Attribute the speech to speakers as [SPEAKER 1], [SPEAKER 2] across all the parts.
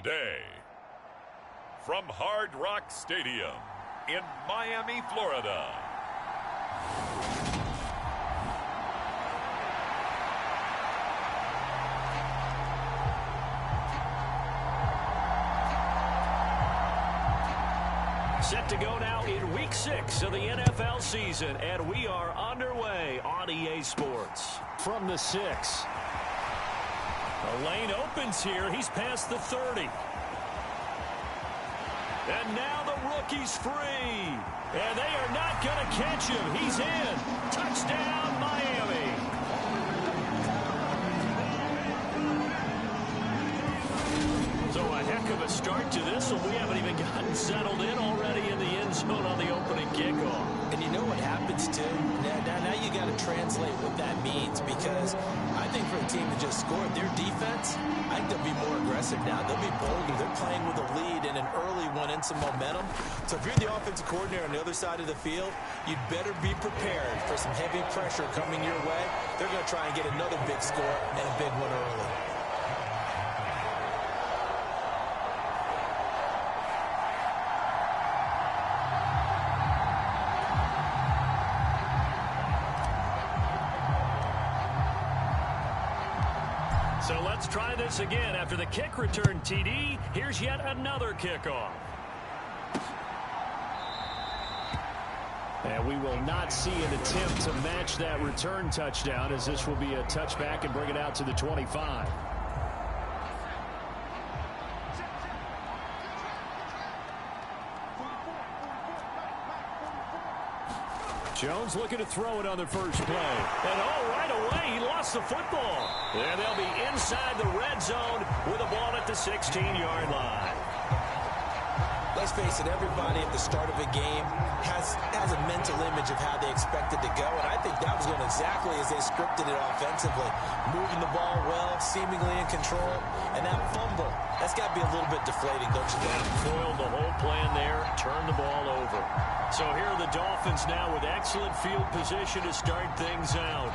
[SPEAKER 1] Today, from Hard Rock Stadium in Miami, Florida.
[SPEAKER 2] Set to go now in Week 6 of the NFL season, and we are underway on EA Sports. From the 6. The lane opens here. He's past the 30. And now the rookie's free. And they are not going to catch him. He's in. Touchdown, Miami. So a heck of a start to this one. We haven't even gotten settled in already in the end zone on the opening kickoff.
[SPEAKER 3] And you know what happens, too? Now you got to translate what that means, because I think for a team that just scored, their defense, I think they'll be more aggressive now. They'll be bolder. They're playing with a lead and an early one and some momentum. So if you're the offensive coordinator on the other side of the field, you'd better be prepared for some heavy pressure coming your way. They're going to try and get another big score and a big one early.
[SPEAKER 2] So let's try this again. After the kick return TD, here's yet another kickoff. And we will not see an attempt to match that return touchdown, as this will be a touchback and bring it out to the 25. Jones looking to throw it on the first play. And right away, he lost the football. And they'll be inside the red zone with the ball at the 16-yard line.
[SPEAKER 3] Let's face it, everybody at the start of a game has a mental image of how they expect it to go, and I think that was going exactly as they scripted it offensively. Moving the ball well, seemingly in control, and that fumble, that's got to be a little bit deflating, don't you think?
[SPEAKER 2] Foiled the whole plan there, turned the ball over. So here are the Dolphins now with excellent field position to start things out.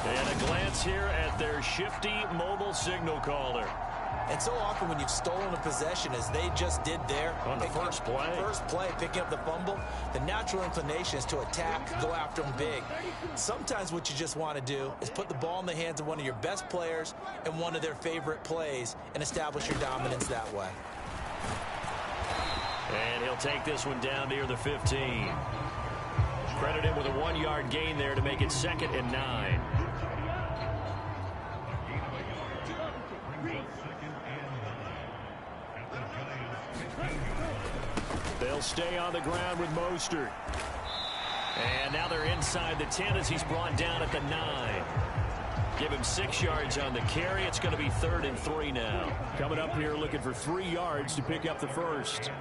[SPEAKER 2] And a glance here at their shifty mobile signal caller.
[SPEAKER 3] And so often when you've stolen a possession, as they just did there,
[SPEAKER 2] on the first play,
[SPEAKER 3] picking up the fumble, the natural inclination is to attack, go after them big. Sometimes what you just want to do is put the ball in the hands of one of your best players in one of their favorite plays and establish your dominance that way.
[SPEAKER 2] And he'll take this one down near the 15. Credit him with a 1-yard gain there to make it 2nd and 9. They'll stay on the ground with Mostert. And now they're inside the 10 as he's brought down at the 9. Give him 6 yards on the carry. It's going to be 3rd and 3 now. Coming up here looking for 3 yards to pick up the first.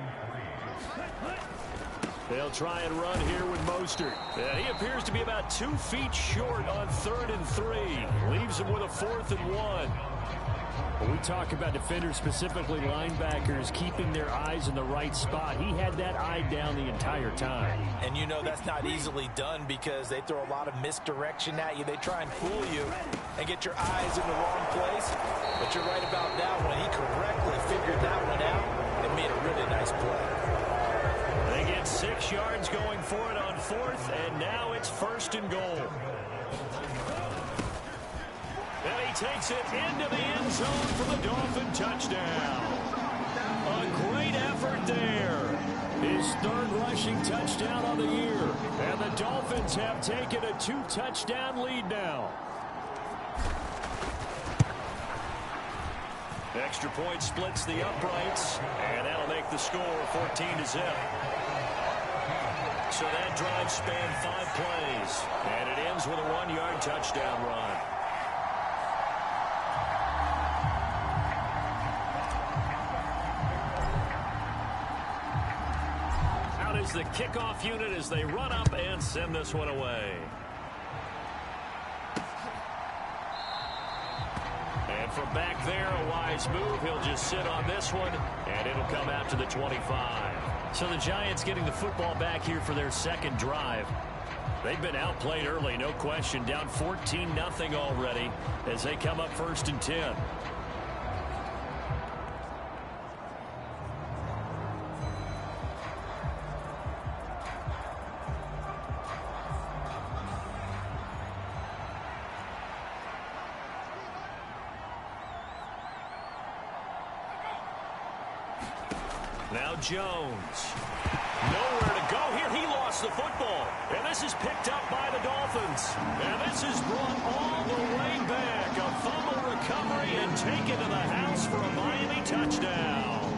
[SPEAKER 2] They'll try and run here with Mostert. And he appears to be about 2 feet short on 3rd and 3. Leaves him with a 4th and 1. When we talk about defenders, specifically linebackers, keeping their eyes in the right spot, he had that eye down the entire time.
[SPEAKER 3] And you know that's not easily done because they throw a lot of misdirection at you. They try and fool you and get your eyes in the wrong place. But you're right about that one. He correctly figured that one out and made a really nice play.
[SPEAKER 2] They get 6 yards going for it on 4th, and now it's 1st and goal. And he takes it into the end zone for the Dolphin touchdown. A great effort there. His 3rd rushing touchdown on the year. And the Dolphins have taken a 2-touchdown lead now. Extra point splits the uprights, and that'll make the score 14-0. So that drive spanned 5 plays, and it ends with a 1-yard touchdown run. Out is the kickoff unit as they run up and send this one away. And from back there, a wise move. He'll just sit on this one, and it'll come out to the 25. So the Giants getting the football back here for their 2nd drive. They've been outplayed early, no question. Down 14-0 already as they come up 1st and 10. Now Jones. Nowhere to go here. He lost the football. And this is picked up by the Dolphins. And this is brought all the way back. A fumble recovery and taken to the house for a Miami touchdown.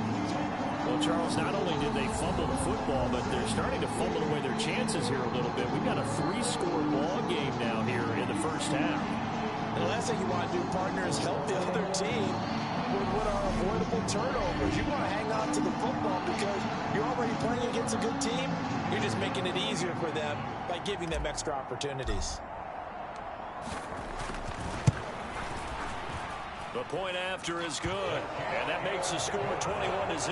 [SPEAKER 2] Well, Charles, not only did they fumble the football, but they're starting to fumble away their chances here a little bit. We've got a 3-score ball game now here in the first half.
[SPEAKER 3] The last thing you want to do, partner, is help the other team with what are avoidable turnovers. You want to hang on to the football because you're already playing against a good team. You're just making it easier for them by giving them extra opportunities.
[SPEAKER 2] The point after is good, and that makes the score 21-0.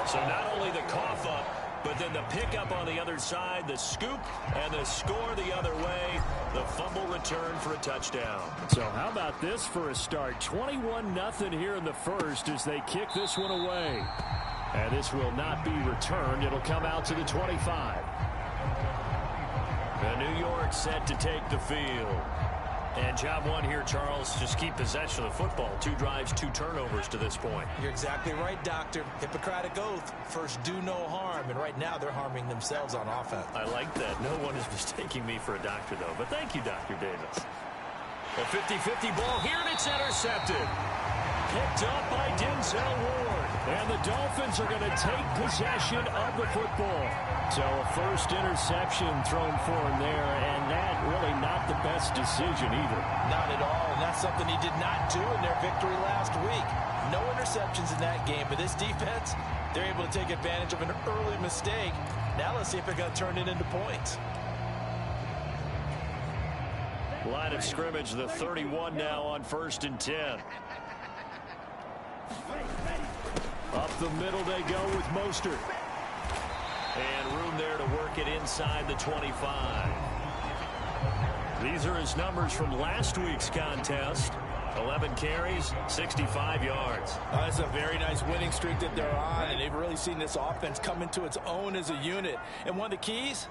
[SPEAKER 2] So not only the cough up, but then the pickup on the other side, the scoop, and the score the other way, the fumble return for a touchdown. So how about this for a start? 21-0 here in the first as they kick this one away. And this will not be returned. It'll come out to the 25. The New York set to take the field. And job one here, Charles, just keep possession of the football. 2 drives, 2 turnovers to this point.
[SPEAKER 3] You're exactly right, Doctor. Hippocratic oath. First, do no harm. And right now, they're harming themselves on offense.
[SPEAKER 2] I like that. No one is mistaking me for a doctor, though. But thank you, Dr. Davis. A 50-50 ball here, and it's intercepted. Picked up by Denzel Ward. And the Dolphins are going to take possession of the football. So a first interception thrown for him there, and that really not the best decision either.
[SPEAKER 3] Not at all, and that's something he did not do in their victory last week. No interceptions in that game, but this defense, they're able to take advantage of an early mistake. Now let's see if they're going to turn it into points.
[SPEAKER 2] Line of scrimmage, the 31 now on 1st and 10. Up the middle they go with Mostert. And room there to work it inside the 25. These are his numbers from last week's contest. 11 carries, 65 yards.
[SPEAKER 3] That's a very nice winning streak that they're on, and they've really seen this offense come into its own as a unit. And one of the keys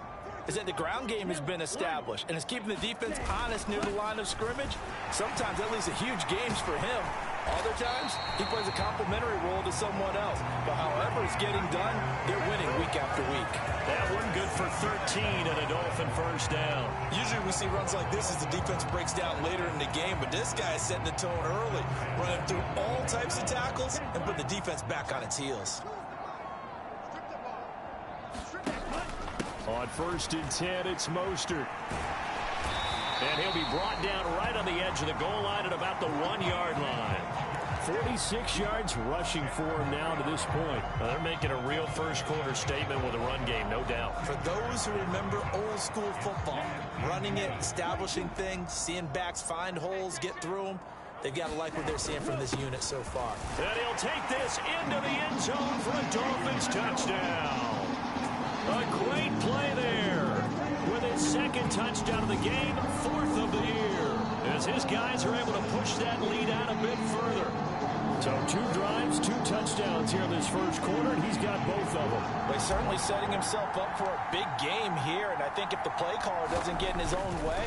[SPEAKER 3] is that the ground game has been established, and it's keeping the defense honest near the line of scrimmage. Sometimes that leads to huge games for him. Other times, he plays a complementary role to someone else. But however it's getting done, they're winning week after week.
[SPEAKER 2] That one good for 13 and a Dolphin first down.
[SPEAKER 3] Usually we see runs like this as the defense breaks down later in the game, but this guy is setting the tone early, running through all types of tackles and put the defense back on its heels.
[SPEAKER 2] On 1st and 10, it's Mostert. And he'll be brought down right on the edge of the goal line at about the 1-yard line. 46 yards rushing for him now to this point. Well, they're making a real first-quarter statement with a run game, no doubt.
[SPEAKER 3] For those who remember old-school football, running it, establishing things, seeing backs find holes, get through them, they've got to like what they're seeing from this unit so far.
[SPEAKER 2] And he'll take this into the end zone for a Dolphins touchdown. A great play there. With his 2nd touchdown of the game, 4th of the year, as his guys are able to push that lead out a bit further. So 2 drives, 2 touchdowns here in this first quarter, and he's got both of them.
[SPEAKER 3] Well, he's certainly setting himself up for a big game here, and I think if the play caller doesn't get in his own way,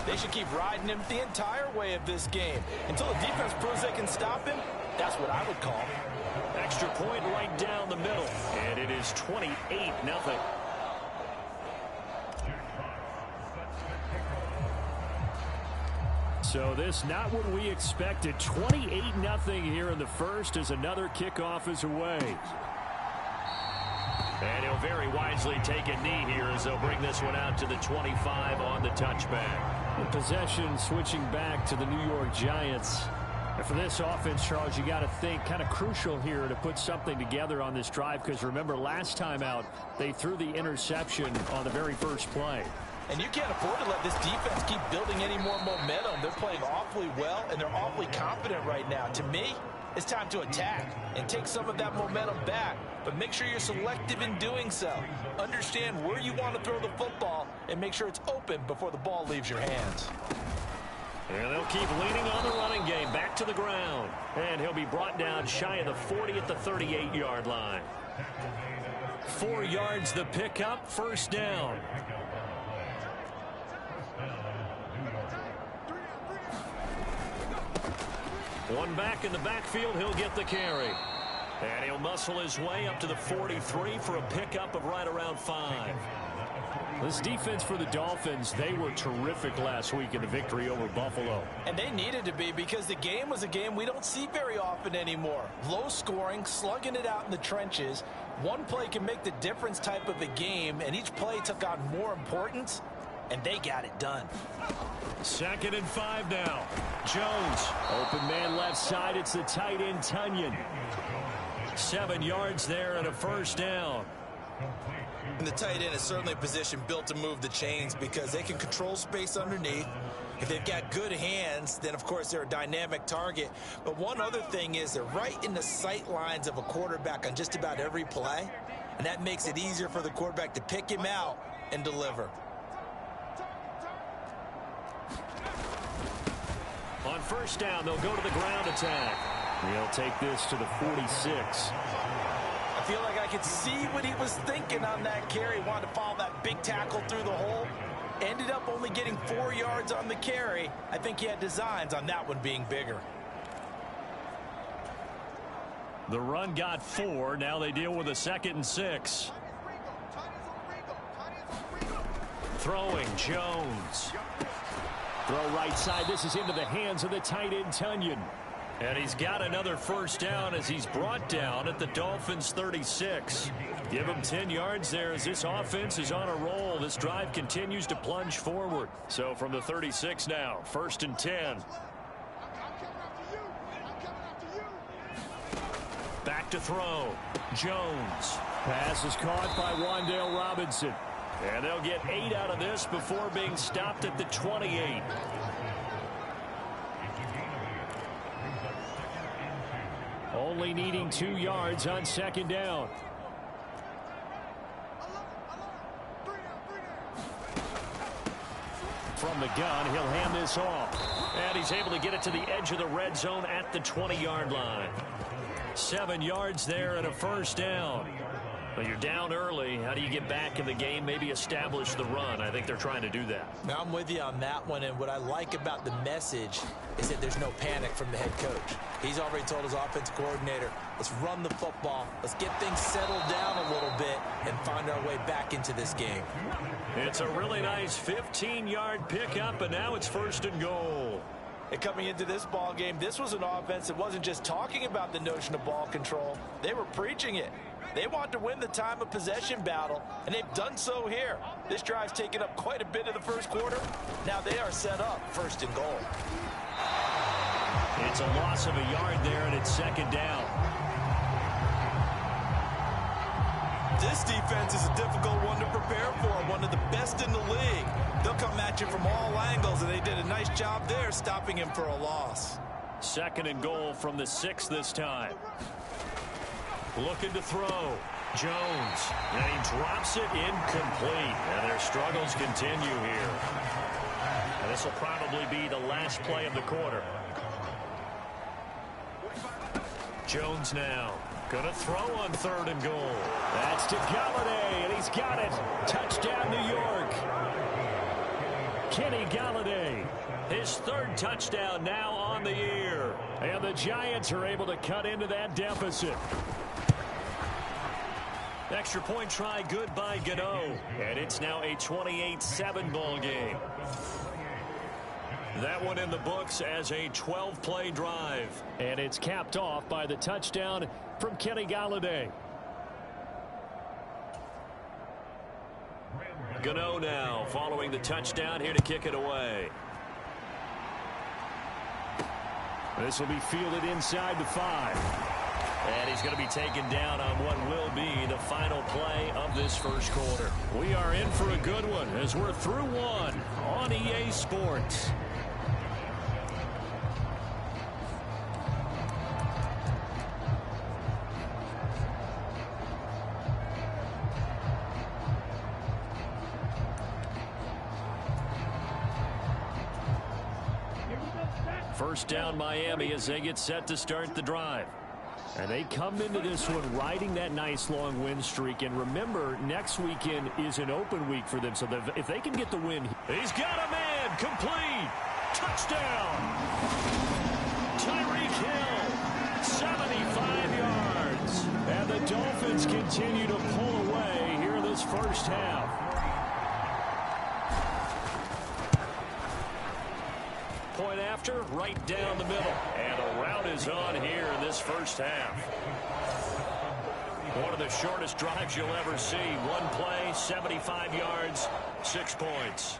[SPEAKER 3] they should keep riding him the entire way of this game. Until the defense proves they can stop him, that's what I would call.
[SPEAKER 2] Extra point right down the middle, and it is 28-0. So this not what we expected. 28-0 here in the first as another kickoff is away. And he'll very wisely take a knee here as they'll bring this one out to the 25 on the touchback. The possession switching back to the New York Giants. And for this offense, Charles, you got to think kind of crucial here to put something together on this drive, because remember last time out they threw the interception on the very first play.
[SPEAKER 3] And you can't afford to let this defense keep building any more momentum. They're playing awfully well, and they're awfully confident right now. To me, it's time to attack and take some of that momentum back. But make sure you're selective in doing so. Understand where you want to throw the football and make sure it's open before the ball leaves your hands.
[SPEAKER 2] And they'll keep leaning on the running game back to the ground. And he'll be brought down shy of the 40 at the 38-yard line. 4 yards the pickup, first down. One back in the backfield, he'll get the carry. And he'll muscle his way up to the 43 for a pickup of right around 5. This defense for the Dolphins, they were terrific last week in the victory over Buffalo.
[SPEAKER 3] And they needed to be, because the game was a game we don't see very often anymore. Low scoring, slugging it out in the trenches. One play can make the difference type of a game, and each play took on more importance, and they got it done.
[SPEAKER 2] 2nd and 5 now. Jones, open man left side. It's the tight end, Tunyon. 7 yards there and a first down.
[SPEAKER 3] And the tight end is certainly a position built to move the chains because they can control space underneath. If they've got good hands, then, of course, they're a dynamic target. But one other thing is they're right in the sight lines of a quarterback on just about every play, and that makes it easier for the quarterback to pick him out and deliver.
[SPEAKER 2] On first down, they'll go to the ground attack. He'll take this to the 46.
[SPEAKER 3] I feel like I could see what he was thinking on that carry. Wanted to follow that big tackle through the hole. Ended up only getting 4 yards on the carry. I think he had designs on that one being bigger.
[SPEAKER 2] The run got 4. Now they deal with a 2nd and 6. Throwing, Jones. Throw right side. This is into the hands of the tight end, Tunyon. And he's got another first down as he's brought down at the Dolphins' 36. Give him 10 yards there as this offense is on a roll. This drive continues to plunge forward. So from the 36 now, 1st and 10. Back to throw. Jones. Pass is caught by Wan'Dale Robinson. And they'll get 8 out of this before being stopped at the 28. Only needing 2 yards on 2nd down. From the gun, he'll hand this off. And he's able to get it to the edge of the red zone at the 20-yard line. 7 yards there and a first down. Well, you're down early. How do you get back in the game? Maybe establish the run. I think they're trying to do that.
[SPEAKER 3] Now, I'm with you on that one, and what I like about the message is that there's no panic from the head coach. He's already told his offensive coordinator, let's run the football, let's get things settled down a little bit and find our way back into this game.
[SPEAKER 2] It's a really nice 15-yard pickup, and now it's 1st and goal.
[SPEAKER 3] And coming into this ball game, this was an offense that wasn't just talking about the notion of ball control. They were preaching it. They want to win the time of possession battle, and they've done so here. This drive's taken up quite a bit of the first quarter. Now they are set up 1st and goal.
[SPEAKER 2] It's a loss of a yard there, and it's 2nd down.
[SPEAKER 3] This defense is a difficult one to prepare for, one of the best in the league. They'll come at you from all angles, and they did a nice job there stopping him for a loss.
[SPEAKER 2] 2nd and goal from the 6 this time. Looking to throw. Jones. And he drops it incomplete. And their struggles continue here. And this will probably be the last play of the quarter. Jones now. Going to throw on 3rd and goal. That's to Galladay, and he's got it. Touchdown, New York. Kenny Galladay. His 3rd touchdown now on the year. And the Giants are able to cut into that deficit. Extra point try good by Gano. And it's now a 28-7 ball game. That one in the books as a 12-play drive. And it's capped off by the touchdown from Kenny Galladay. Gano now following the touchdown here to kick it away. This will be fielded inside the 5. And he's going to be taken down on what will be the final play of this first quarter. We are in for a good one as we're through one on EA Sports. First down Miami as they get set to start the drive. And they come into this one riding that nice long win streak. And remember, next weekend is an open week for them. So if they can get the win. He's got a man. Complete. Touchdown. Tyreek Hill. 75 yards. yards. And the Dolphins continue to pull away here in this first half. Point after, right down the middle. And a rout is on here in this first half. One of the shortest drives you'll ever see. One play, 75 yards, 6 points.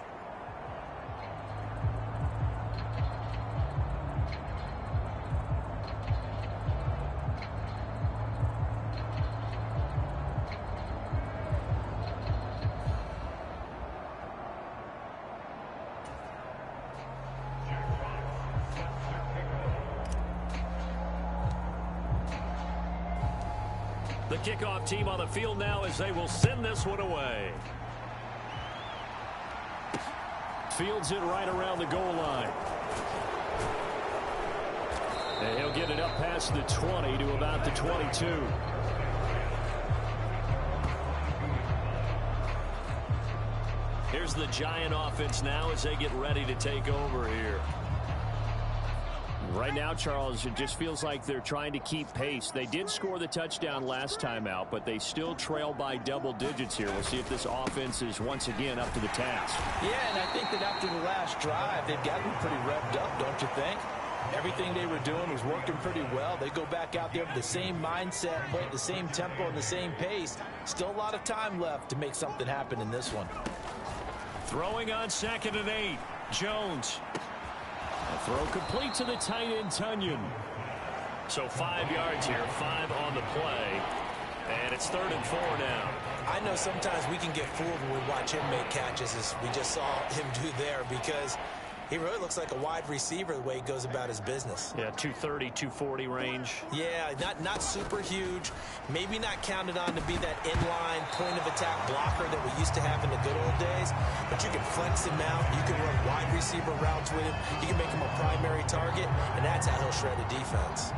[SPEAKER 2] The kickoff team on the field now as they will send this one away. Fields it right around the goal line. And he'll get it up past the 20 to about the 22. Here's the Giant offense now as they get ready to take over here. Right now, Charles, it just feels like they're trying to keep pace. They did score the touchdown last time out, but they still trail by double digits here. We'll see if this offense is once again up to the task.
[SPEAKER 3] Yeah, and I think that after the last drive, they've got to be pretty revved up, don't you think? Everything they were doing was working pretty well. They go back out there with the same mindset, play at the same tempo and the same pace. Still a lot of time left to make something happen in this one.
[SPEAKER 2] Throwing on 2nd and 8. Jones. A throw complete to the tight end, Tunyon. So 5 yards here, 5 on the play. And it's 3rd and 4 now.
[SPEAKER 3] I know sometimes we can get fooled when we watch him make catches, as we just saw him do there, because he really looks like a wide receiver the way he goes about his business.
[SPEAKER 2] Yeah, 230, 240 range.
[SPEAKER 3] Yeah, not super huge. Maybe not counted on to be that inline point-of-attack blocker that we used to have in the good old days. But you can flex him out. You can run wide receiver routes with him. You can make him a primary target, and that's how he'll shred a defense.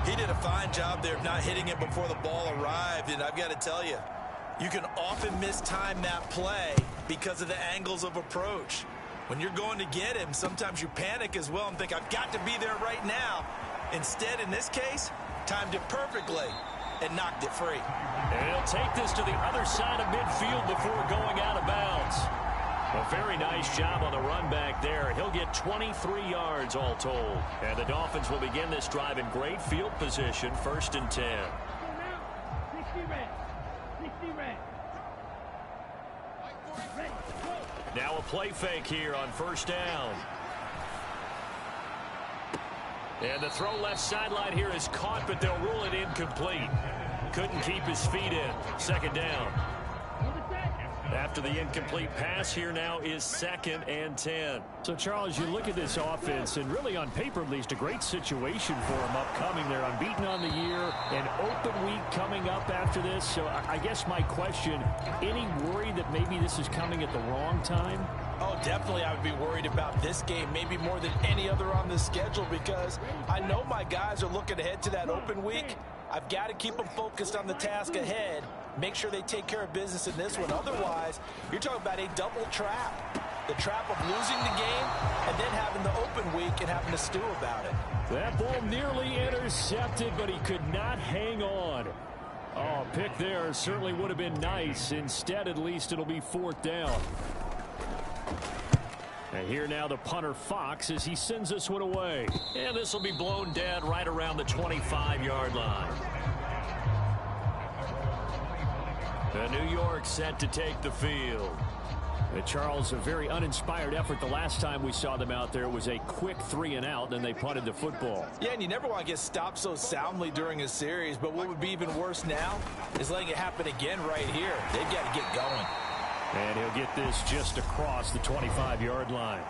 [SPEAKER 3] He did a fine job there of not hitting it before the ball arrived, and I've got to tell you, you can often mistime that play because of the angles of approach. When you're going to get him, sometimes you panic as well and think, I've got to be there right now. Instead, in this case, timed it perfectly and knocked it free.
[SPEAKER 2] And he'll take this to the other side of midfield before going out of bounds. A very nice job on the run back there. He'll get 23 yards all told. And the Dolphins will begin this drive in great field position, 1st and 10.
[SPEAKER 4] 60 red. 60 red.
[SPEAKER 2] Now a play fake here on 1st down. And the throw left sideline here is caught, but they'll rule it incomplete. Couldn't keep his feet in. 2nd down. After the incomplete pass, here now is 2nd and 10. So, Charles, you look at this offense, and really on paper, at least, a great situation for them upcoming. They're unbeaten on the year, an open week coming up after this. So, I guess my question, any worry that maybe this is coming at the wrong time?
[SPEAKER 3] Oh, definitely I would be worried about this game, maybe more than any other on the schedule, because I know my guys are looking ahead to that open week. I've got to keep them focused on the task ahead, make sure they take care of business in this one. Otherwise, you're talking about a double trap. The trap of losing the game and then having the open week and having to stew about it.
[SPEAKER 2] That ball nearly intercepted, but he could not hang on. Oh, pick there certainly would have been nice. Instead, at least it'll be 4th down. And here now the punter Fox as he sends this one away. And this will be blown dead right around the 25-yard line. The New York set to take the field. Charles, a very uninspired effort the last time we saw them out there. It was a quick 3 and out, then they punted the football.
[SPEAKER 3] Yeah, and you never want to get stopped so soundly during a series, but what would be even worse now is letting it happen again right here. They've got to get going.
[SPEAKER 2] And he'll get this just across the 25-yard line.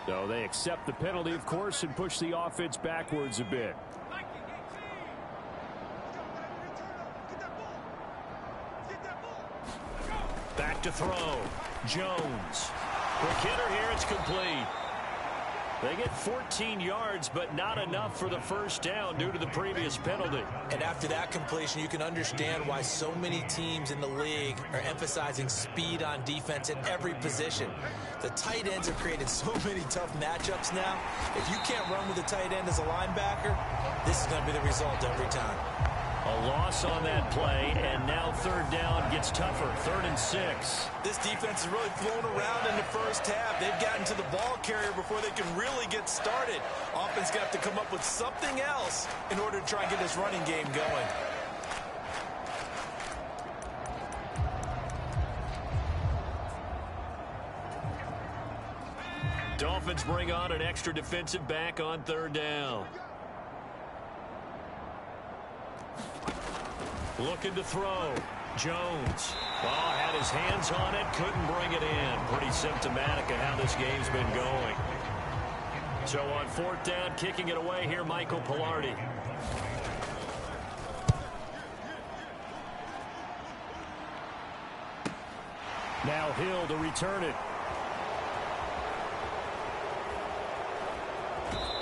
[SPEAKER 2] So they accept the penalty, of course, and push the offense backwards a bit. Back to throw. Jones. Quick hitter here. It's complete. They get 14 yards, but not enough for the first down due to the previous penalty.
[SPEAKER 3] And after that completion, you can understand why so many teams in the league are emphasizing speed on defense at every position. The tight ends have created so many tough matchups now. If you can't run with a tight end as a linebacker, this is going to be the result every time.
[SPEAKER 2] A loss on that play, and now third down gets tougher. 3rd and 6.
[SPEAKER 3] This defense has really flown around in the first half. They've gotten to the ball carrier before they can really get started. Offense going to have to come up with something else in order to try and get this running game going.
[SPEAKER 2] Dolphins bring on an extra defensive back on 3rd down. Looking to throw. Jones. Oh, had his hands on it. Couldn't bring it in. Pretty symptomatic of how this game's been going. So on 4th down, kicking it away here, Michael Pilardi. Now Hill to return it.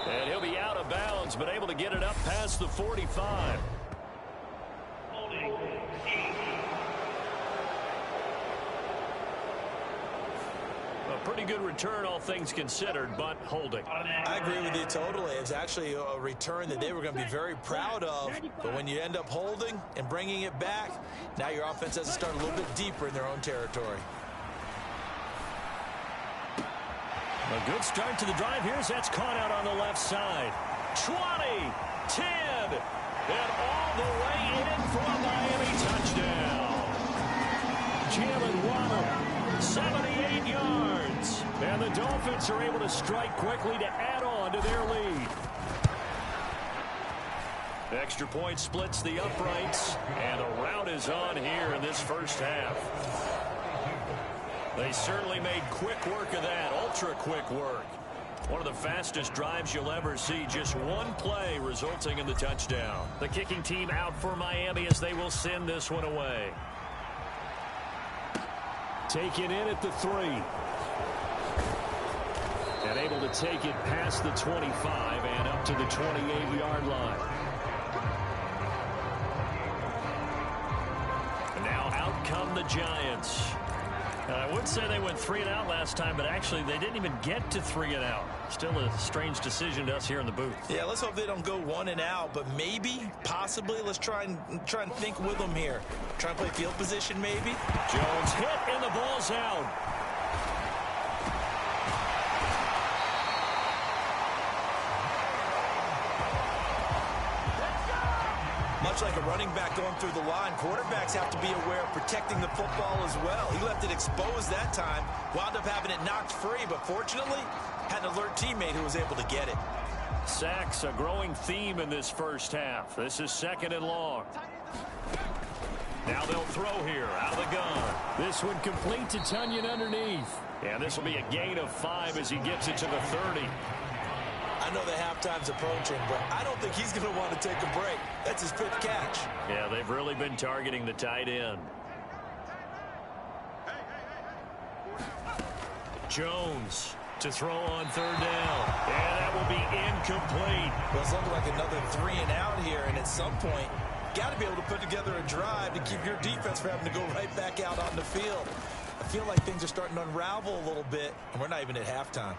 [SPEAKER 2] And he'll be out of bounds, but able to get it up past the 45. A pretty good return, all things considered, but holding.
[SPEAKER 3] I agree with you totally. It's actually a return that they were going to be very proud of. But when you end up holding and bringing it back, now your offense has to start a little bit deeper in their own territory.
[SPEAKER 2] A good start to the drive. Here's that's caught out on the left side. 20, 10, and all the way in for a Miami touchdown. Jalen Waddle, 78 yards. And the Dolphins are able to strike quickly to add on to their lead. Extra point splits the uprights, and the rout is on here in this first half. They certainly made quick work of that, ultra-quick work. One of the fastest drives you'll ever see, just one play resulting in the touchdown. The kicking team out for Miami as they will send this one away. Taken in at the 3. And able to take it past the 25 and up to the 28-yard line. And now out come the Giants. I would say they went 3 and out last time, but actually they didn't even get to 3 and out. Still a strange decision to us here in the booth.
[SPEAKER 3] Yeah, let's hope they don't go 1 and out, but maybe, possibly, let's try and think with them here. Try and play field position, maybe.
[SPEAKER 2] Jones hit, and the ball's out.
[SPEAKER 3] Much like a running back going through the line, quarterbacks have to be aware of protecting the football as well. He left it exposed that time, wound up having it knocked free, but fortunately, had an alert teammate who was able to get it.
[SPEAKER 2] Sacks, a growing theme in this first half. This is 2nd and long. Now they'll throw here, out of the gun. This one complete to Tunyon underneath. And this will be a gain of 5 as he gets it to the 30.
[SPEAKER 3] I know the halftime's approaching, but I don't think he's going to want to take a break. That's his 5th catch.
[SPEAKER 2] Yeah, they've really been targeting the tight end. Jones to throw on 3rd down. And that will be incomplete.
[SPEAKER 3] Well, it's looking like another 3 and out here, and at some point, got to be able to put together a drive to keep your defense from having to go right back out on the field. I feel like things are starting to unravel a little bit, and we're not even at halftime.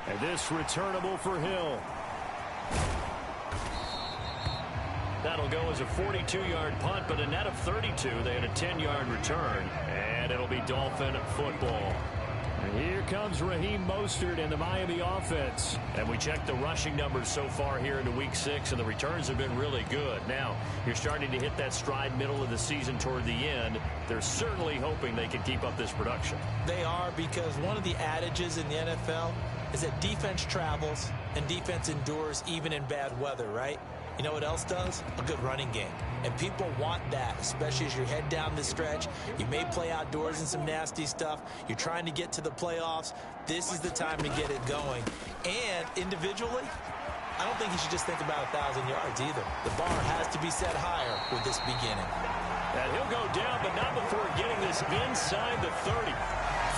[SPEAKER 2] And this returnable for Hill. That'll go as a 42-yard punt, but a net of 32. They had a 10-yard return, and it'll be Dolphin football. And here comes Raheem Mostert and the Miami offense. And we checked the rushing numbers so far here into Week 6, and the returns have been really good. Now, you're starting to hit that stride middle of the season toward the end. They're certainly hoping they can keep up this production.
[SPEAKER 3] They are, because one of the adages in the NFL is that defense travels and defense endures even in bad weather, right? You know what else does? A good running game. And people want that, especially as you head down the stretch. You may play outdoors in some nasty stuff. You're trying to get to the playoffs. This is the time to get it going. And individually, I don't think you should just think about 1,000 yards either. The bar has to be set higher with this beginning.
[SPEAKER 2] And he'll go down, but not before getting this inside the 30.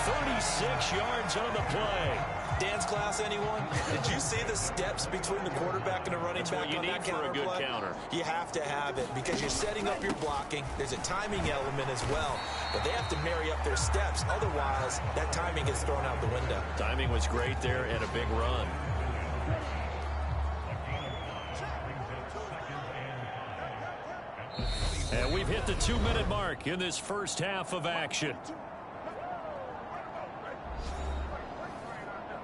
[SPEAKER 2] 36 yards on the play.
[SPEAKER 3] Dance class, anyone? Did you see the steps between the quarterback and the running back on that counter
[SPEAKER 2] for a good
[SPEAKER 3] play?
[SPEAKER 2] counter.
[SPEAKER 3] You have to have it because you're setting up your blocking. There's a timing element as well, but they have to marry up their steps. Otherwise, that timing gets thrown out the window.
[SPEAKER 2] Timing was great there and a big run. And we've hit the 2-minute mark in this first half of action.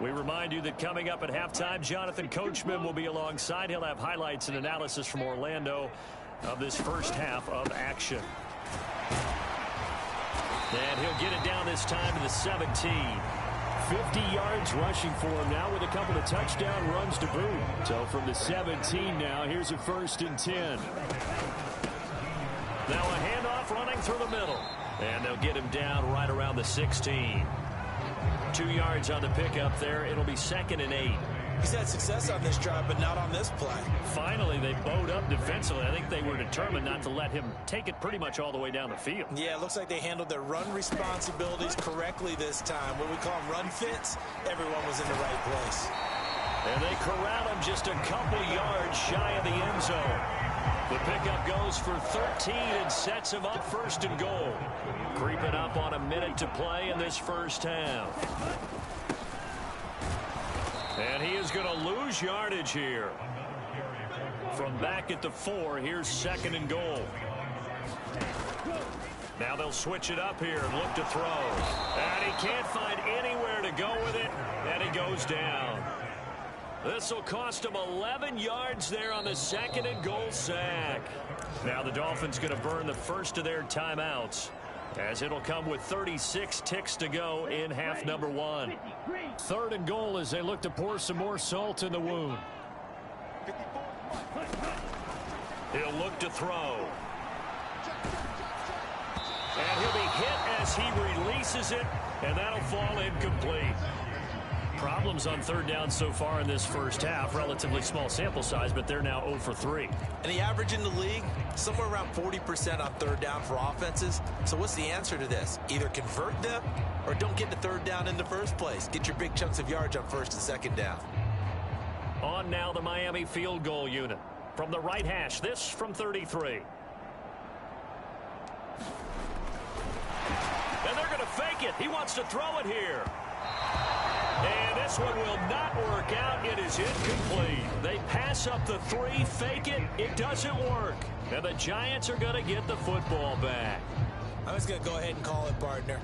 [SPEAKER 2] We remind you that coming up at halftime, Jonathan Coachman will be alongside. He'll have highlights and analysis from Orlando of this first half of action. And he'll get it down this time to the 17. 50 yards rushing for him now with a couple of touchdown runs to boot. So from the 17 now, here's a 1st and 10. Now a handoff running through the middle. And they'll get him down right around the 16. 2 yards on the pickup there. It'll be 2nd and 8.
[SPEAKER 3] He's had success on this drive, but not on this play.
[SPEAKER 2] Finally, they bowed up defensively. I think they were determined not to let him take it pretty much all the way down the field.
[SPEAKER 3] Yeah, it looks like they handled their run responsibilities correctly this time. What we call them run fits, everyone was in the right place.
[SPEAKER 2] And they corral him just a couple yards shy of the end zone. The pickup goes for 13 and sets him up 1st and goal. Creeping up on a minute to play in this first half. And he is going to lose yardage here. From back at the 4, here's 2nd and goal. Now they'll switch it up here and look to throw. And he can't find anywhere to go with it. And he goes down. This will cost him 11 yards there on the 2nd and goal sack. Now the Dolphins going to burn the first of their timeouts, as it'll come with 36 ticks to go in half number 1. 3rd and goal as they look to pour some more salt in the wound. He'll look to throw. And he'll be hit as he releases it, and that'll fall incomplete. Problems on 3rd down so far in this first half. Relatively small sample size, but they're now 0 for 3.
[SPEAKER 3] And the average in the league, somewhere around 40% on 3rd down for offenses. So what's the answer to this? Either convert them or don't get to 3rd down in the first place. Get your big chunks of yards on 1st and 2nd down.
[SPEAKER 2] On now the Miami field goal unit. From the right hash, this from 33. And they're going to fake it. He wants to throw it here. And this one will not work out. It is incomplete. They pass up the 3, fake it. It doesn't work. And the Giants are going to get the football back.
[SPEAKER 3] I was going to go ahead and call it, partner.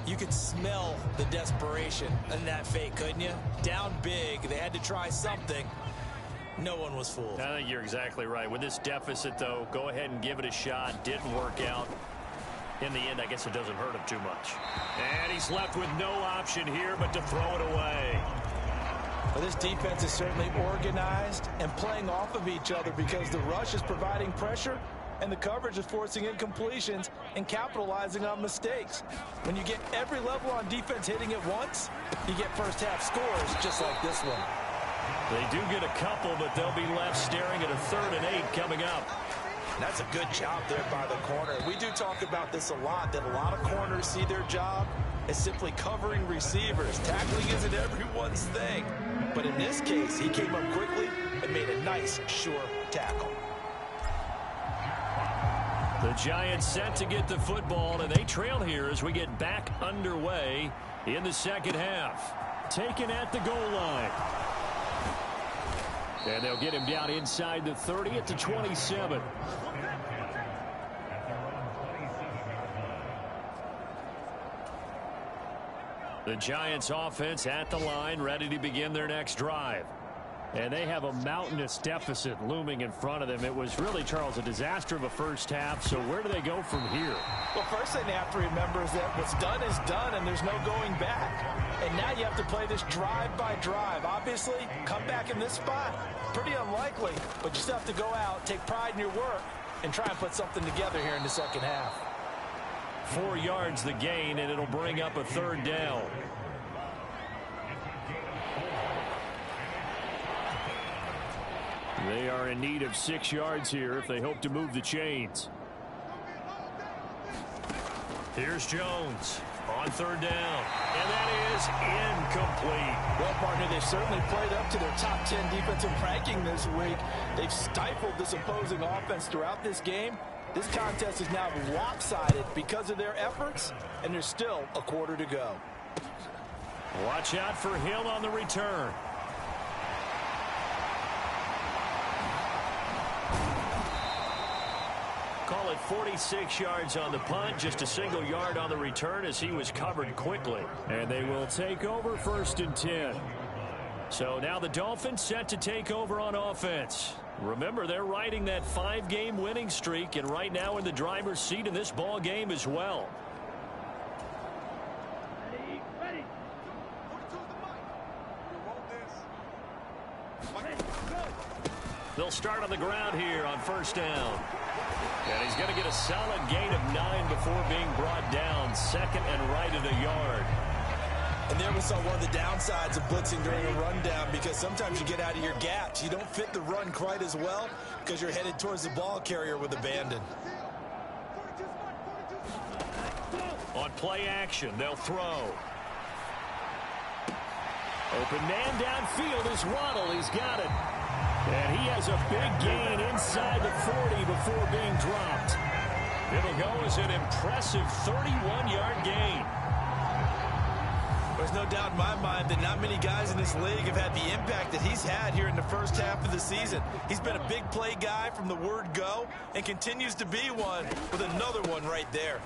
[SPEAKER 3] You could smell the desperation in that fake, couldn't you? Down big. They had to try something. No one was fooled.
[SPEAKER 2] I think you're exactly right. With this deficit, though, go ahead and give it a shot. Didn't work out. In the end, I guess it doesn't hurt him too much. And he's left with no option here but to throw it away.
[SPEAKER 3] Well, this defense is certainly organized and playing off of each other because the rush is providing pressure and the coverage is forcing incompletions and capitalizing on mistakes. When you get every level on defense hitting at once, you get first half scores just like this one.
[SPEAKER 2] They do get a couple, but they'll be left staring at a 3rd and 8 coming up.
[SPEAKER 3] That's a good job there by the corner. We do talk about this a lot, that a lot of corners see their job as simply covering receivers. Tackling isn't everyone's thing. But in this case, he came up quickly and made a nice, sure tackle.
[SPEAKER 2] The Giants set to get the football, and they trail here as we get back underway in the second half. Taken at the goal line. And they'll get him down inside the 30 at the 27. The Giants offense at the line, ready to begin their next drive. And they have a mountainous deficit looming in front of them. It was really, Charles, a disaster of a first half. So where do they go from here?
[SPEAKER 3] Well, first thing they have to remember is that what's done is done, and there's no going back. And now you have to play this drive by drive. Obviously, come back in this spot, pretty unlikely. But you still have to go out, take pride in your work, and try and put something together here in the second half.
[SPEAKER 2] 4 yards the gain, and it'll bring up a 3rd down. They are in need of 6 yards here if they hope to move the chains. Here's Jones. On third down. And that is incomplete.
[SPEAKER 3] Well, partner, they've certainly played up to their top 10 defensive ranking this week. They've stifled this opposing offense throughout this game. This contest is now lopsided because of their efforts, and there's still a quarter to go.
[SPEAKER 2] Watch out for Hill on the return. Call it 46 yards on the punt, just a single yard on the return as he was covered quickly. And they will take over 1st and 10. So now the Dolphins set to take over on offense. Remember, they're riding that 5-game winning streak, and right now in the driver's seat in this ball game as well.
[SPEAKER 4] Ready.
[SPEAKER 2] They'll start on the ground here on 1st down. And he's going to get a solid gain of 9 before being brought down. 2nd and right at a yard.
[SPEAKER 3] And there we saw one of the downsides of blitzing during a rundown, because sometimes you get out of your gaps. You don't fit the run quite as well because you're headed towards the ball carrier with abandon.
[SPEAKER 2] On play action, they'll throw. Open man downfield is Waddle. He's got it. And he has a big gain inside the 40 before being dropped. It'll go as an impressive 31-yard gain.
[SPEAKER 3] There's no doubt in my mind that not many guys in this league have had the impact that he's had here in the first half of the season. He's been a big play guy from the word go and continues to be one with another one right there.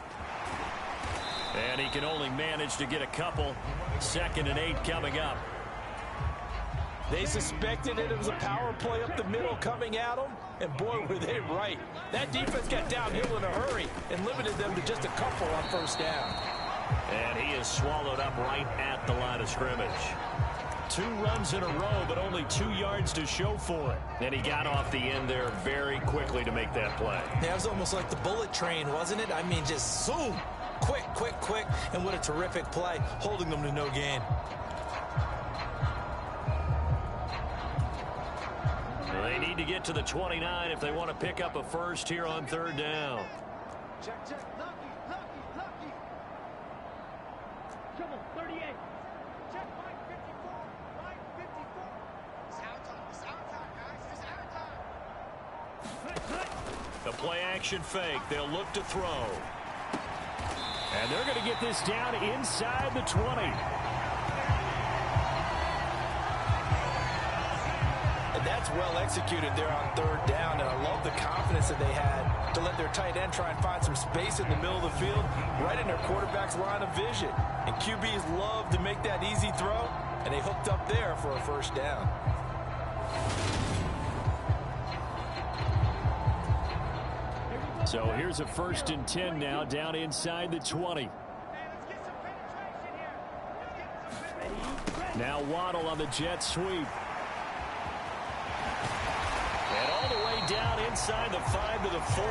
[SPEAKER 2] And he can only manage to get a couple. 2nd and 8 coming up.
[SPEAKER 3] They suspected it was a power play up the middle coming at them, and boy, were they right. That defense got downhill in a hurry and limited them to just a couple on 1st down.
[SPEAKER 2] And he is swallowed up right at the line of scrimmage. 2 runs in a row, but only 2 yards to show for it. And he got off the end there very quickly to make that play.
[SPEAKER 3] That was almost like the bullet train, wasn't it? I mean, just zoom. Quick, and what a terrific play, holding them to no gain.
[SPEAKER 2] They need to get to the 29 if they want to pick up a first here on 3rd down.
[SPEAKER 4] Check. Lucky. Trouble, 38. Check, Mike 54. It's out time, guys. It's out time.
[SPEAKER 2] The play action fake. They'll look to throw. And they're going to get this down inside the 20.
[SPEAKER 3] And that's well executed there on 3rd down, and I love the confidence that they had to let their tight end try and find some space in the middle of the field, right in their quarterback's line of vision. And QBs love to make that easy throw, and they hooked up there for a 1st down.
[SPEAKER 2] So here's a 1st and 10 now, down inside the 20. Now Waddle on the jet sweep. And all the way down inside the 5 to the 4.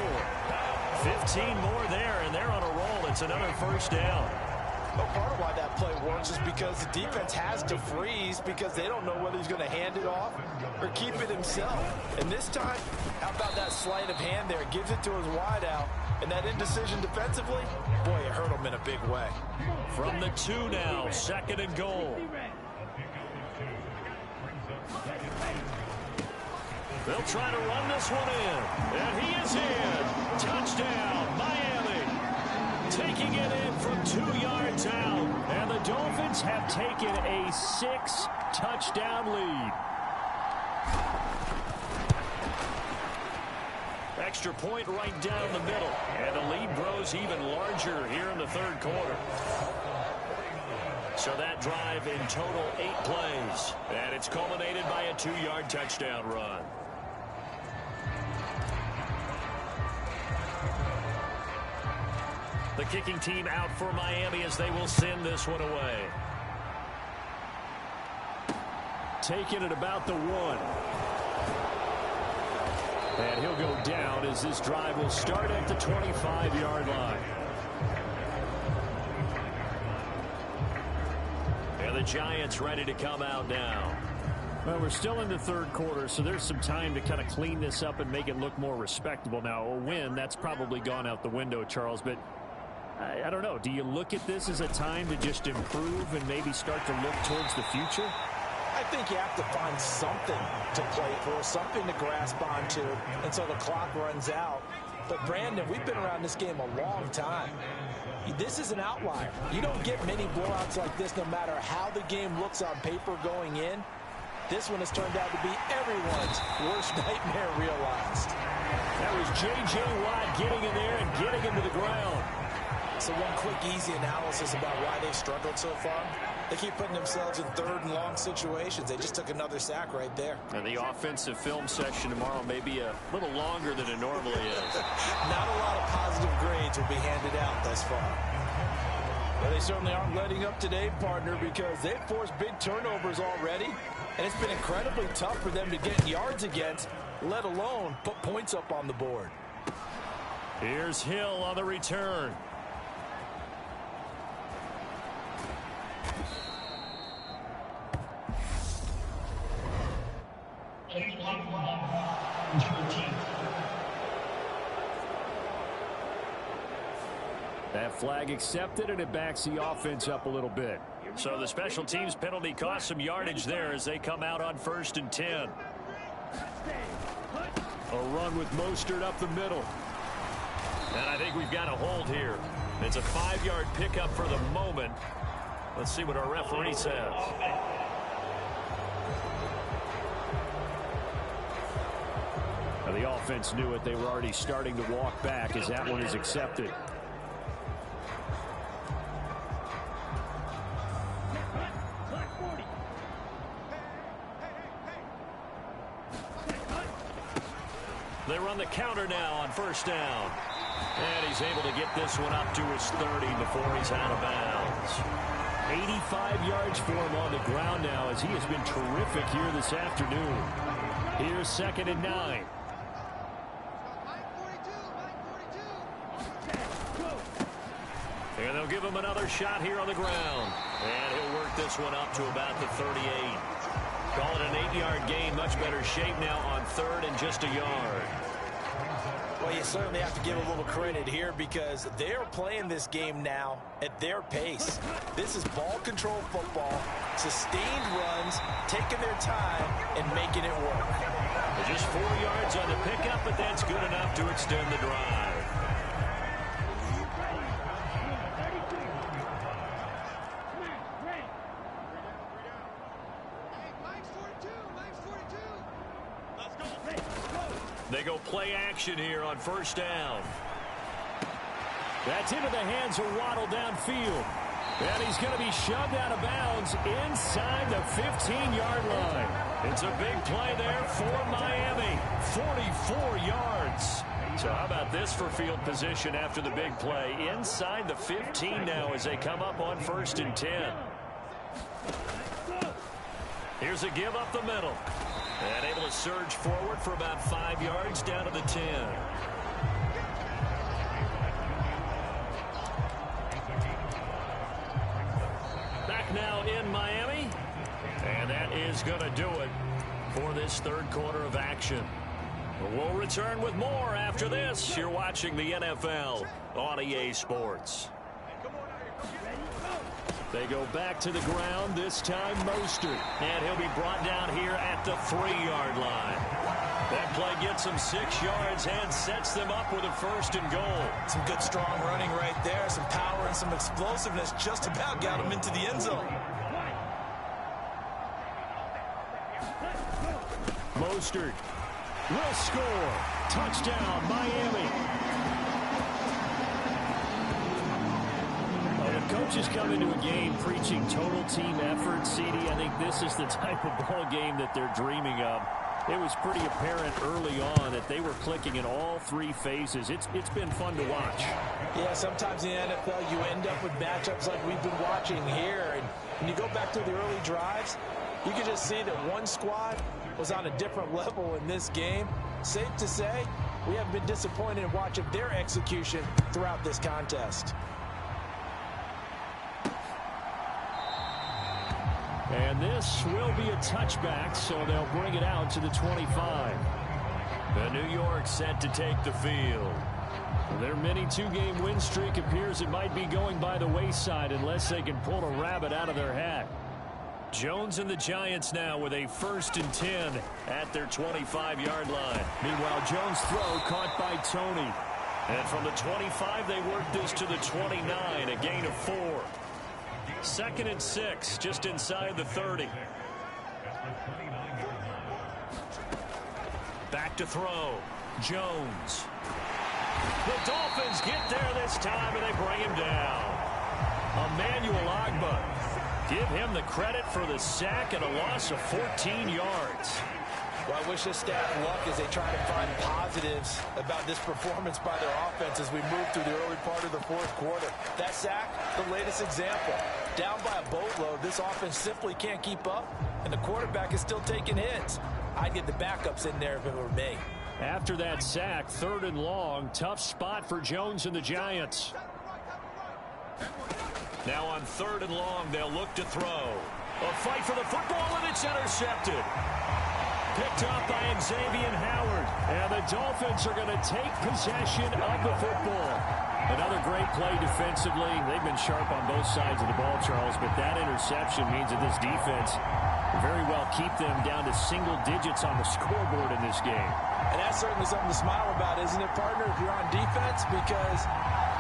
[SPEAKER 2] 15 more there, and they're on a roll. It's another 1st down.
[SPEAKER 3] Well, part of why that play works is because the defense has to freeze because they don't know whether he's going to hand it off or keep it himself. And this time, how about that sleight of hand there? Gives it to his wideout. And that indecision defensively, boy, it hurt him in a big way.
[SPEAKER 2] From the 2 now, 2nd and goal. They'll try to run this one in. And he is in. Touchdown, Miami. Taking it in from 2 yards out. And the Dolphins have taken a 6-touchdown lead. Extra point right down the middle. And the lead grows even larger here in the 3rd quarter. So that drive in total 8 plays. And it's culminated by a 2-yard touchdown run. The kicking team out for Miami as they will send this one away. Taking it about the 1. And he'll go down as this drive will start at the 25-yard line. And the Giants ready to come out now. Well, we're still in the 3rd quarter, so there's some time to kind of clean this up and make it look more respectable. Now, a win, that's probably gone out the window, Charles, but I don't know. Do you look at this as a time to just improve and maybe start to look towards the future?
[SPEAKER 3] I think you have to find something to play for, something to grasp onto until the clock runs out. But, Brandon, we've been around this game a long time. This is an outlier. You don't get many blowouts like this no matter how the game looks on paper going in. This one has turned out to be everyone's worst nightmare realized.
[SPEAKER 2] That was J.J. Watt getting in there and getting him to the ground.
[SPEAKER 3] So one quick, easy analysis about why they've struggled so far. They keep putting themselves in third and long situations. They just took another sack right there.
[SPEAKER 2] And the offensive film session tomorrow may be a little longer than it normally is.
[SPEAKER 3] Not a lot of positive grades will be handed out thus far. Well, they certainly aren't letting up today, partner, because they've forced big turnovers already. And it's been incredibly tough for them to get yards against, let alone put points up on the board.
[SPEAKER 2] Here's Hill on the return. That flag accepted, and it backs the offense up a little bit. So the special teams penalty cost some yardage there as they come out on 1st and 10. A run with Mostert up the middle. And I think we've got a hold here. It's a 5-yard pickup for the moment. Let's see what our referee says. Now the offense knew it. They were already starting to walk back as that one is accepted. They run the counter now on 1st down. And he's able to get this one up to his 30 before he's out of bounds. 85 yards for him on the ground now as he has been terrific here this afternoon. Here's 2nd and 9. And they'll give him another shot here on the ground. And he'll work this one up to about the 38. Call it an 8-yard gain. Much better shape now on 3rd and just a yard.
[SPEAKER 3] Well, you certainly have to give a little credit here because they're playing this game now at their pace. This is ball control football, sustained runs, taking their time, and making it work.
[SPEAKER 2] Just 4 yards on the pickup, but that's good enough to extend the drive. They go play action here on 1st down. That's into the hands of Waddle downfield. And he's going to be shoved out of bounds inside the 15-yard line. It's a big play there for Miami. 44 yards. So how about this for field position after the big play? Inside the 15 now as they come up on 1st and 10. Here's a give up the middle. And able to surge forward for about 5 yards down to the 10. Back now in Miami. And that is going to do it for this 3rd quarter of action. We'll return with more after this. You're watching the NFL on EA Sports. They go back to the ground, this time Mostert. And he'll be brought down here at the 3-yard line. That play gets them 6 yards and sets them up with a 1st and goal.
[SPEAKER 3] Some good strong running right there, some power and some explosiveness just about got them into the end zone.
[SPEAKER 2] Mostert will score. Touchdown, Miami. Coaches come into a game preaching total team effort. CD, I think this is the type of ball game that they're dreaming of. It was pretty apparent early on that they were clicking in all 3 phases. It's been fun to watch.
[SPEAKER 3] Yeah, sometimes in the NFL you end up with matchups like we've been watching here. And when you go back to the early drives, you can just see that one squad was on a different level in this game. Safe to say, we haven't been disappointed in watching their execution throughout this contest.
[SPEAKER 2] And this will be a touchback, so they'll bring it out to the 25. The New York set to take the field. Their mini two-game win streak appears it might be going by the wayside unless they can pull a rabbit out of their hat. Jones and the Giants now with a 1st and 10 at their 25-yard line. Meanwhile, Jones' throw caught by Tony. And from the 25, they work this to the 29, a gain of 4. 2nd and 6, just inside the 30. Back to throw. Jones. The Dolphins get there this time, and they bring him down. Emmanuel Ogbah. Give him the credit for the sack and a loss of 14 yards.
[SPEAKER 3] Well, I wish this staff luck as they try to find positives about this performance by their offense as we move through the early part of the 4th quarter. That sack, the latest example. Down by a boatload, this offense simply can't keep up, and the quarterback is still taking hits. I'd get the backups in there if it were me.
[SPEAKER 2] After that sack, 3rd and long, tough spot for Jones and the Giants. Now on 3rd and long, they'll look to throw. A fight for the football, and it's intercepted. Picked up by Xavier Howard. And the Dolphins are going to take possession of the football. Another great play defensively. They've been sharp on both sides of the ball, Charles, but that interception means that this defense will very well keep them down to single digits on the scoreboard in this game.
[SPEAKER 3] And that's certainly something to smile about, isn't it, partner, if you're on defense? Because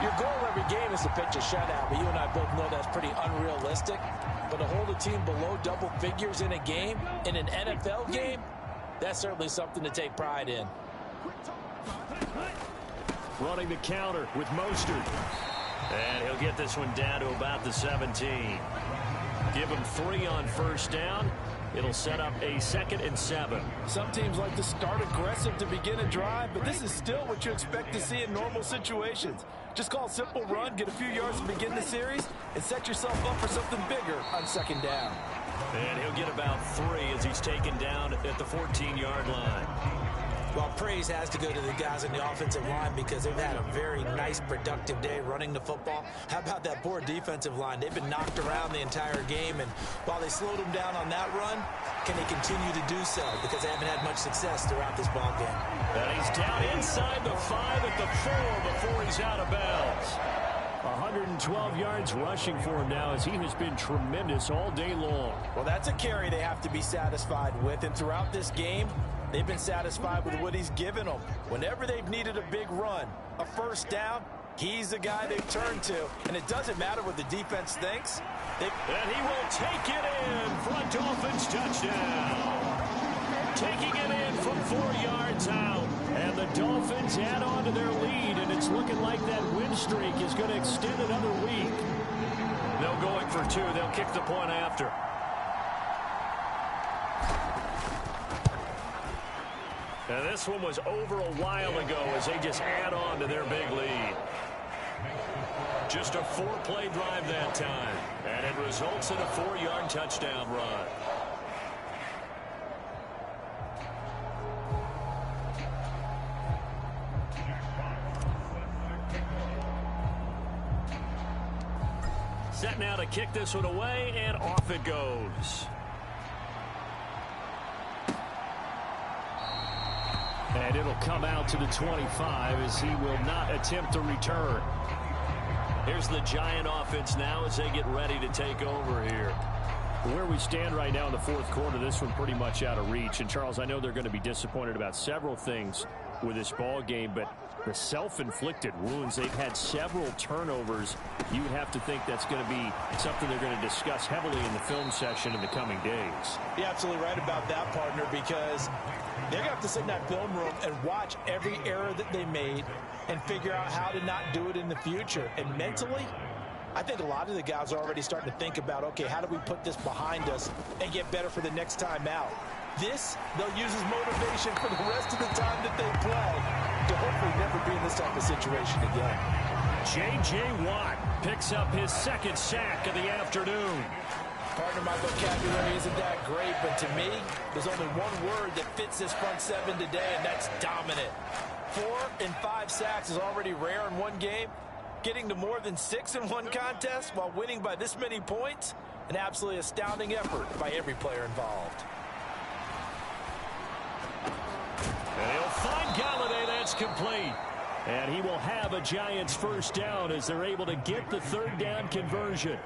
[SPEAKER 3] your goal every game is to pitch a shutout, but you and I both know that's pretty unrealistic. But to hold a team below double figures in a game, in an NFL game, that's certainly something to take pride in.
[SPEAKER 2] Running the counter with Mostert. And he'll get this one down to about the 17. Give him 3 on 1st down. It'll set up a 2nd and 7.
[SPEAKER 3] Some teams like to start aggressive to begin a drive, but this is still what you expect to see in normal situations. Just call a simple run, get a few yards to begin the series, and set yourself up for something bigger on 2nd down.
[SPEAKER 2] And he'll get about 3 as he's taken down at the 14-yard line.
[SPEAKER 3] Well, praise has to go to the guys in the offensive line because they've had a very nice, productive day running the football. How about that poor defensive line? They've been knocked around the entire game, and while they slowed them down on that run, can they continue to do so? Because they haven't had much success throughout this ball game.
[SPEAKER 2] And he's down inside the 5 at the 4 before he's out of bounds. 112 yards rushing for him now as he has been tremendous all day long.
[SPEAKER 3] Well, that's a carry they have to be satisfied with, and throughout this game, they've been satisfied with what he's given them. Whenever they've needed a big run, a 1st down, he's the guy they've turned to. And it doesn't matter what the defense thinks.
[SPEAKER 2] And he will take it in for a Dolphins touchdown. Taking it in from 4 yards out. And the Dolphins add on to their lead, and it's looking like that win streak is going to extend another week. They'll going for 2. They'll kick the point after. And this one was over a while ago as they just add on to their big lead. Just a 4-play drive that time. And it results in a 4-yard touchdown run. Set now to kick this one away, and off it goes. And it'll come out to the 25 as he will not attempt to return. Here's the Giant offense now as they get ready to take over here. Where we stand right now in the 4th quarter, this one pretty much out of reach. And, Charles, I know they're going to be disappointed about several things with this ball game, but the self-inflicted wounds, they've had several turnovers. You would have to think that's going to be something they're going to discuss heavily in the film session in the coming days.
[SPEAKER 3] You're absolutely right about that, partner, because they're going to have to sit in that film room and watch every error that they made and figure out how to not do it in the future. And mentally, I think a lot of the guys are already starting to think about, okay, how do we put this behind us and get better for the next time out? This, they'll use as motivation for the rest of the time that they play to hopefully never be in this type of situation again.
[SPEAKER 2] J.J. Watt picks up his 2nd sack of the afternoon.
[SPEAKER 3] Partner, my vocabulary isn't that great, but to me, there's only one word that fits this front 7 today, and that's dominant. 4 and 5 sacks is already rare in one game. Getting to more than 6 in one contest while winning by this many points, an absolutely astounding effort by every player involved.
[SPEAKER 2] And he'll find Galladay. That's complete. And he will have a Giants first down as they're able to get the third down conversion.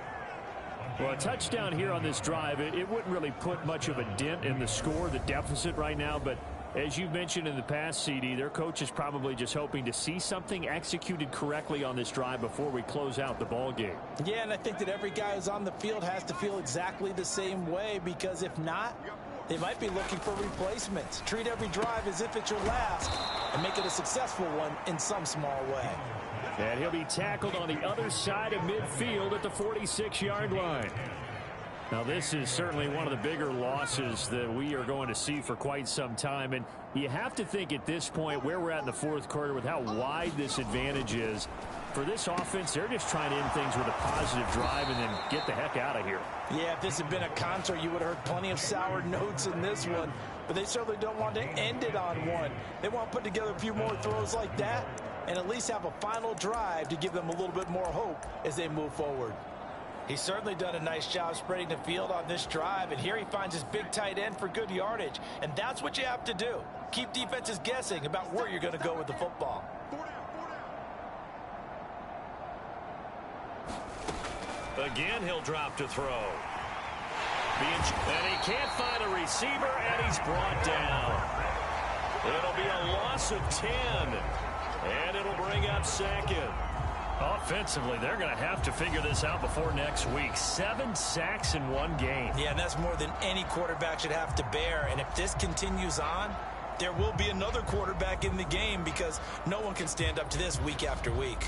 [SPEAKER 2] Well, a touchdown here on this drive, it wouldn't really put much of a dent in the score, the deficit right now. But as you mentioned in the past, CD, their coach is probably just hoping to see something executed correctly on this drive before we close out the ball game.
[SPEAKER 3] Yeah, and I think that every guy who's on the field has to feel exactly the same way, because if not, they might be looking for replacements. Treat every drive as if it's your last and make it a successful one in some small way.
[SPEAKER 2] And he'll be tackled on the other side of midfield at the 46-yard line. Now, this is certainly one of the bigger losses that we are going to see for quite some time. And you have to think at this point where we're at in the fourth quarter with how wide this advantage is. For this offense, they're just trying to end things with a positive drive and then get the heck out of here.
[SPEAKER 3] Yeah, if this had been a concert, you would have heard plenty of sour notes in this one. But they certainly don't want to end it on one. They want to put together a few more throws like that and at least have a final drive to give them a little bit more hope as they move forward. He's certainly done a nice job spreading the field on this drive, and here he finds his big tight end for good yardage. And that's what you have to do. Keep defenses guessing about where you're going to go with the football.
[SPEAKER 2] Again, he'll drop to throw. And he can't find a receiver, and he's brought down. It'll be a loss of 10, and it'll bring up second. Offensively, they're going to have to figure this out before next week. 7 sacks in one game.
[SPEAKER 3] Yeah, and that's more than any quarterback should have to bear. And if this continues on, there will be another quarterback in the game, because no one can stand up to this week after week.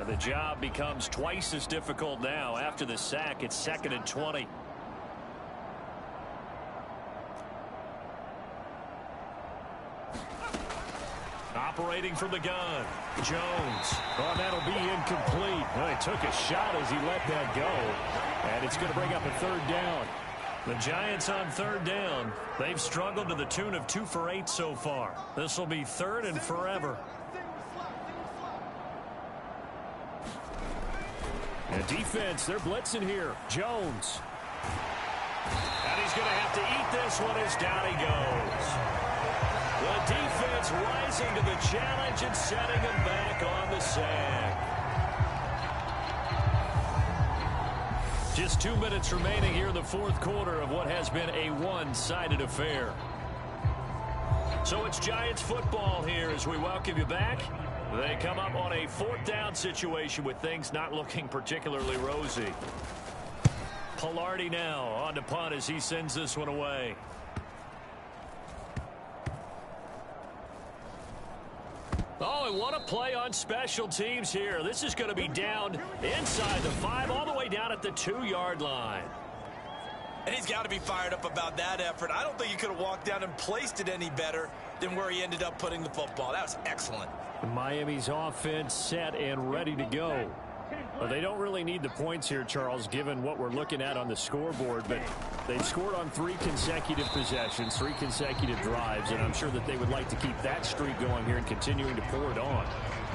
[SPEAKER 2] The job becomes twice as difficult now. After the sack, it's 2nd and 20. Operating from the gun, Jones. Oh, that'll be incomplete. Well, he took a shot as he let that go. And it's going to bring up a third down. The Giants on third down. They've struggled to the tune of 2 for 8 so far. This will be 3rd and forever. And defense, they're blitzing here. Jones. And he's going to have to eat this one as down he goes. The defense rising to the challenge and setting him back on the sack. Just 2 minutes remaining here in the fourth quarter of what has been a one-sided affair. So it's Giants football here as we welcome you back. They come up on a 4th down situation with things not looking particularly rosy. Pilardi now on to punt as he sends this one away. Oh, and what a play on special teams here. This is going to be down inside the 5, all the way down at the 2-yard line.
[SPEAKER 3] And he's got to be fired up about that effort. I don't think he could have walked down and placed it any better than where he ended up putting the football. That was excellent.
[SPEAKER 2] Miami's offense set and ready to go. Well, they don't really need the points here, Charles, given what we're looking at on the scoreboard. But they've scored on 3 consecutive possessions, 3 consecutive drives, and I'm sure that they would like to keep that streak going here and continuing to pour it on.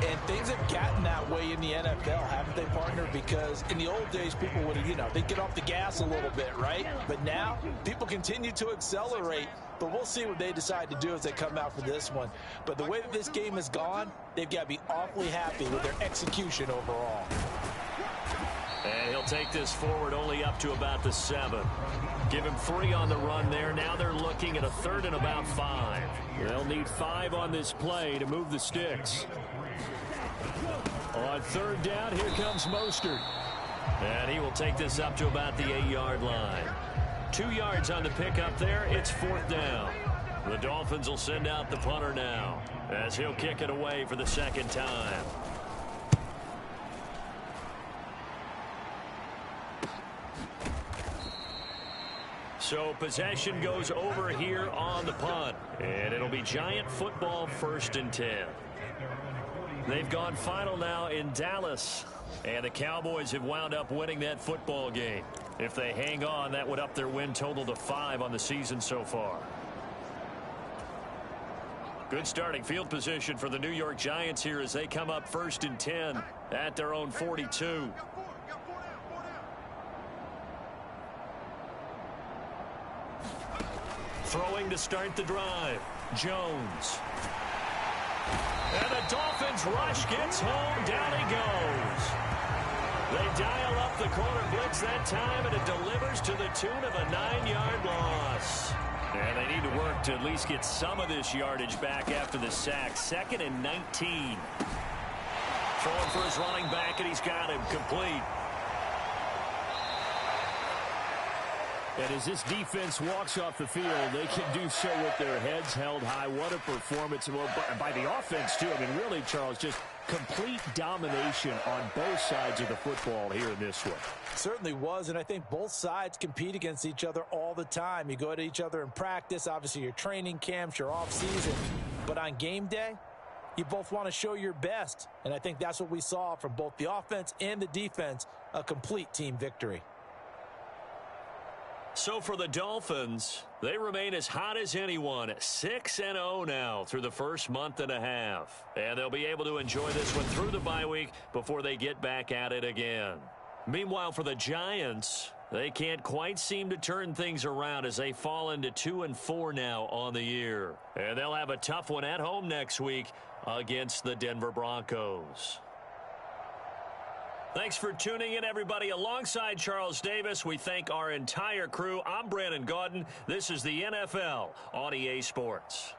[SPEAKER 3] And things have gotten that way in the NFL, haven't they, partner? Because in the old days, people would have, they'd get off the gas a little bit, right? But now, people continue to accelerate. But we'll see what they decide to do as they come out for this one. But the way that this game has gone, they've got to be awfully happy with their execution overall.
[SPEAKER 2] And he'll take this forward only up to about the 7. Give him 3 on the run there. Now they're looking at a 3rd and about 5. They'll need 5 on this play to move the sticks. On 3rd down, here comes Mostert. And he will take this up to about the 8-yard line. 2 yards on the pickup there. It's 4th down. The Dolphins will send out the punter now as he'll kick it away for the 2nd time. So possession goes over here on the punt. And it'll be Giant football 1st and 10. They've gone final now in Dallas. And the Cowboys have wound up winning that football game. If they hang on, that would up their win total to 5 on the season so far. Good starting field position for the New York Giants here as they come up 1st and 10 at their own 42. to start the drive. Jones. And the Dolphins rush gets home. Down he goes. They dial up the corner blitz that time, and it delivers to the tune of a 9-yard loss. And they need to work to at least get some of this yardage back after the sack. 2nd and 19. Throwing for his running back, and he's got him complete. And as this defense walks off the field, they can do so with their heads held high. What a performance by the offense, too. I mean, really, Charles, just complete domination on both sides of the football here in this one.
[SPEAKER 3] Certainly was, and I think both sides compete against each other all the time. You go at each other in practice, obviously your training camps, your off-season. But on game day, you both want to show your best. And I think that's what we saw from both the offense and the defense, a complete team victory.
[SPEAKER 2] So for the Dolphins, they remain as hot as anyone, 6-0 now through the first month and a half. And they'll be able to enjoy this one through the bye week before they get back at it again. Meanwhile, for the Giants, they can't quite seem to turn things around as they fall into 2-4 now on the year. And they'll have a tough one at home next week against the Denver Broncos. Thanks for tuning in, everybody. Alongside Charles Davis, we thank our entire crew. I'm Brandon Gaudin. This is the NFL on EA Sports.